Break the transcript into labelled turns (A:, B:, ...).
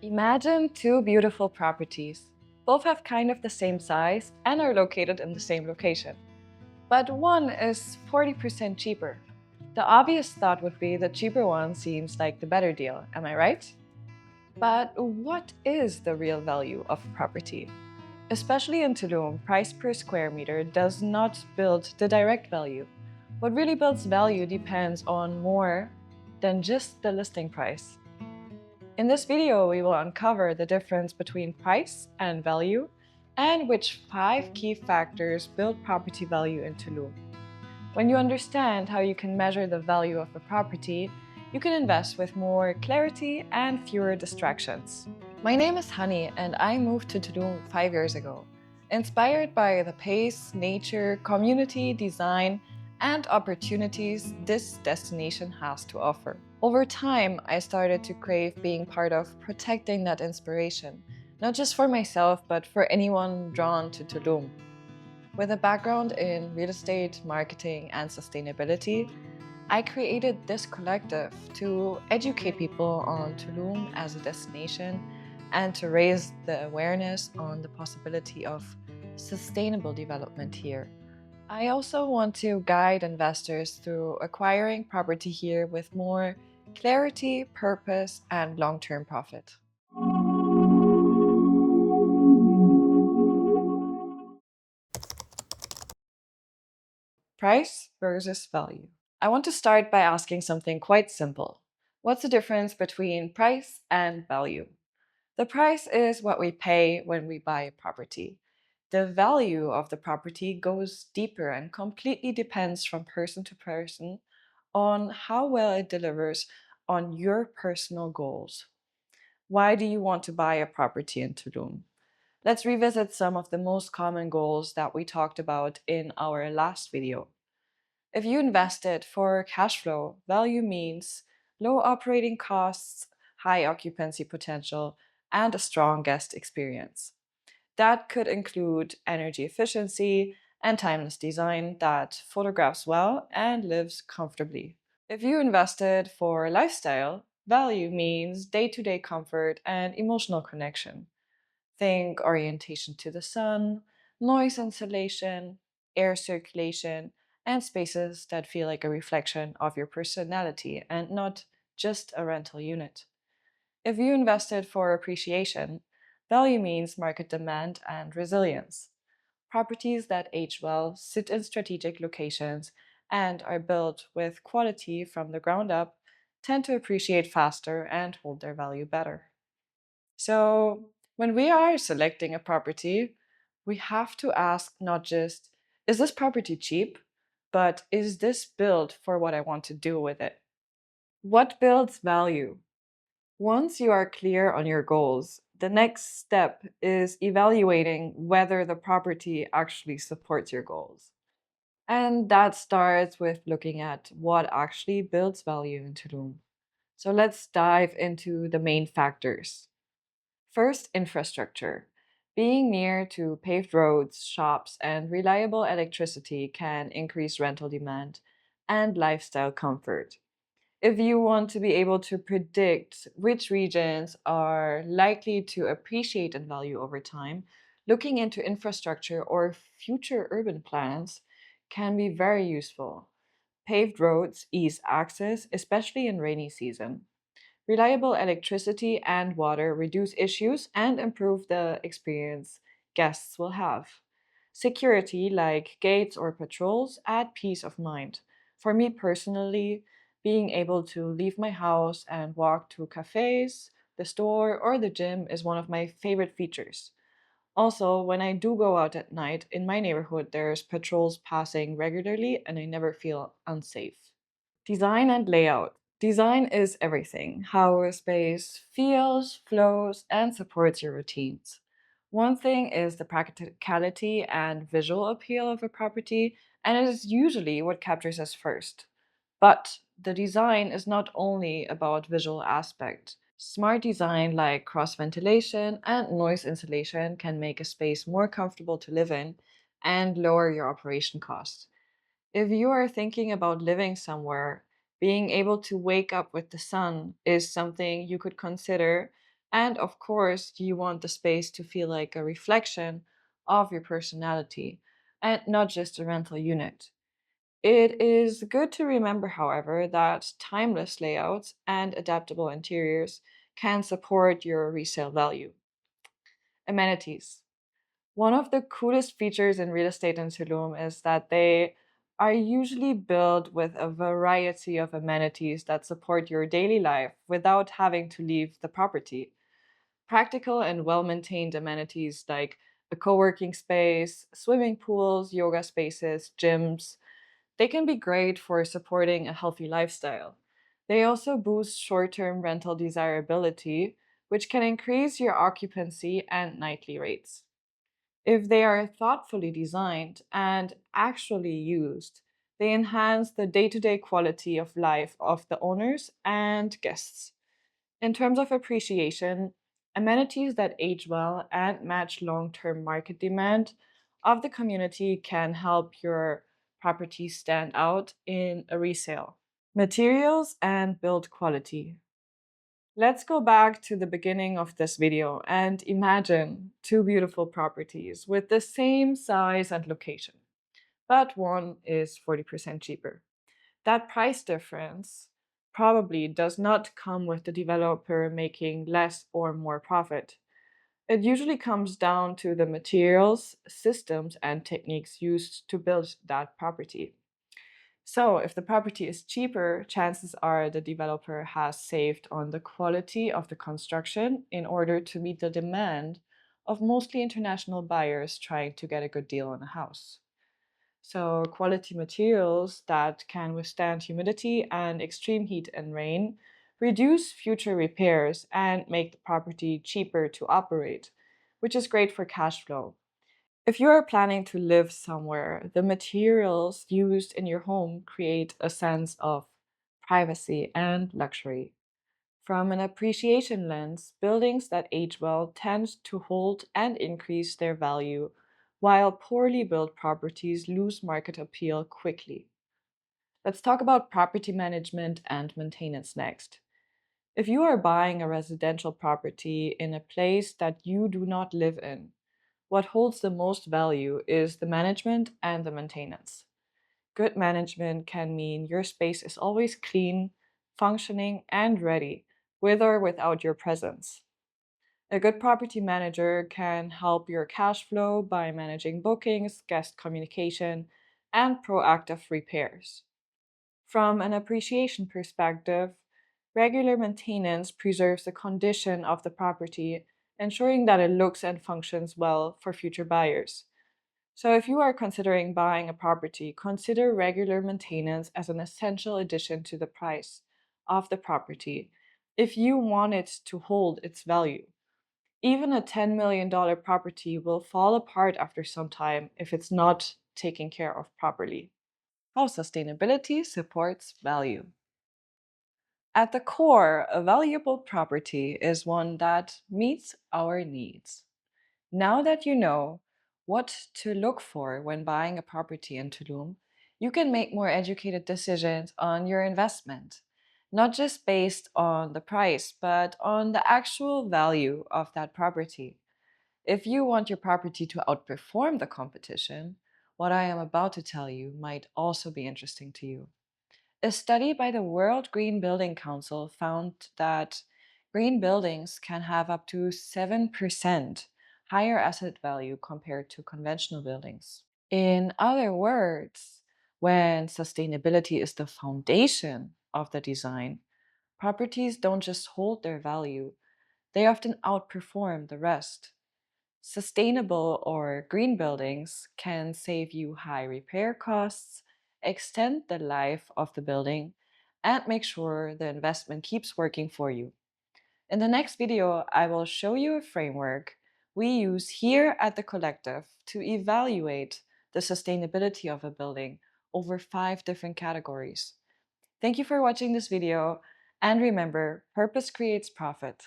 A: Imagine two beautiful properties. Both have kind of the same size and are located in the same location. But one is 40% cheaper. The obvious thought would be the cheaper one seems like the better deal, am I right? But what is the real value of a property? Especially in Tulum, price per square meter does not build the direct value. What really builds value depends on more than just the listing price. In this video, we will uncover the difference between price and value and which 5 key factors build property value in Tulum. When you understand how you can measure the value of a property, you can invest with more clarity and fewer distractions. My name is Honey and I moved to Tulum 5 years ago. Inspired by the pace, nature, community, design, and opportunities this destination has to offer. Over time, I started to crave being part of protecting that inspiration, not just for myself, but for anyone drawn to Tulum. With a background in real estate, marketing, and sustainability, I created this collective to educate people on Tulum as a destination and to raise the awareness on the possibility of sustainable development here. I also want to guide investors through acquiring property here with more clarity, purpose, and long term profit. Price versus value. I want to start by asking something quite simple. What's the difference between price and value? The price is what we pay when we buy a property. The value of the property goes deeper and completely depends from person to person on how well it delivers on your personal goals. Why do you want to buy a property in Tulum? Let's revisit some of the most common goals that we talked about in our last video. If you invested for cash flow, value means low operating costs, high occupancy potential, and a strong guest experience. That could include energy efficiency and timeless design that photographs well and lives comfortably. If you invested for lifestyle, value means day to day comfort and emotional connection. Think orientation to the sun, noise insulation, air circulation, and spaces that feel like a reflection of your personality and not just a rental unit. If you invested for appreciation, value means market demand and resilience. Properties that age well, sit in strategic locations, and are built with quality from the ground up tend to appreciate faster and hold their value better. So, when we are selecting a property, we have to ask not just, is this property cheap? But is this built for what I want to do with it? What builds value? Once you are clear on your goals, the next step is evaluating whether the property actually supports your goals. And that starts with looking at what actually builds value in Tulum. So let's dive into the main factors. First, infrastructure. Being near to paved roads, shops, and reliable electricity can increase rental demand and lifestyle comfort. If you want to be able to predict which regions are likely to appreciate in value over time, looking into infrastructure or future urban plans can be very useful. Paved roads ease access, especially in rainy season. Reliable electricity and water reduce issues and improve the experience guests will have. Security, like gates or patrols, add peace of mind. For me personally, being able to leave my house and walk to cafes, the store, or the gym is one of my favorite features. Also, when I do go out at night, in my neighborhood, there's patrols passing regularly and I never feel unsafe. Design and layout. Design is everything, how a space feels, flows, and supports your routines. One thing is the practicality and visual appeal of a property, and it is usually what captures us first. But the design is not only about visual aspect. Smart design like cross ventilation and noise insulation can make a space more comfortable to live in and lower your operation costs. If you are thinking about living somewhere, being able to wake up with the sun is something you could consider And of course, you want the space to feel like a reflection of your personality and not just a rental unit. It is good to remember, however, that timeless layouts and adaptable interiors can support your resale value. Amenities. One of the coolest features in real estate in Tulum is that they are usually built with a variety of amenities that support your daily life without having to leave the property. Practical and well maintained amenities like a co working space, swimming pools, yoga spaces, gyms, they can be great for supporting a healthy lifestyle. They also boost short term rental desirability, which can increase your occupancy and nightly rates. If they are thoughtfully designed and actually used, they enhance the day to day quality of life of the owners and guests. In terms of appreciation, amenities that age well and match long term market demand of the community can help your property stand out in a resale. Materials and build quality. Let's go back to the beginning of this video and imagine two beautiful properties with the same size and location, but one is 40% cheaper. That price difference probably does not come with the developer making less or more profit. It usually comes down to the materials, systems, and techniques used to build that property. So, if the property is cheaper, chances are the developer has saved on the quality of the construction in order to meet the demand of mostly international buyers trying to get a good deal on a house. So, quality materials that can withstand humidity and extreme heat and rain reduce future repairs and make the property cheaper to operate, which is great for cash flow. If you are planning to live somewhere, the materials used in your home create a sense of privacy and luxury. From an appreciation lens, buildings that age well tend to hold and increase their value, while poorly built properties lose market appeal quickly. Let's talk about property management and maintenance next. If you are buying a residential property in a place that you do not live in, what holds the most value is the management and the maintenance. Good management can mean your space is always clean, functioning, and ready, with or without your presence. A good property manager can help your cash flow by managing bookings, guest communication, and proactive repairs. From an appreciation perspective, regular maintenance preserves the condition of the property, ensuring that it looks and functions well for future buyers. So, if you are considering buying a property, consider regular maintenance as an essential addition to the price of the property if you want it to hold its value. Even a $10 million property will fall apart after some time if it's not taken care of properly. How sustainability supports value. At the core, a valuable property is one that meets our needs. Now that you know what to look for when buying a property in Tulum, you can make more educated decisions on your investment, not just based on the price, but on the actual value of that property. If you want your property to outperform the competition, what I am about to tell you might also be interesting to you. A study by the World Green Building Council found that green buildings can have up to 7% higher asset value compared to conventional buildings. In other words, when sustainability is the foundation of the design, properties don't just hold their value, they often outperform the rest. Sustainable or green buildings can save you high repair costs, extend the life of the building, and make sure the investment keeps working for you. In the next video, I will show you a framework we use here at the collective to evaluate the sustainability of a building over 5 different categories. Thank you for watching this video, and remember, purpose creates profit.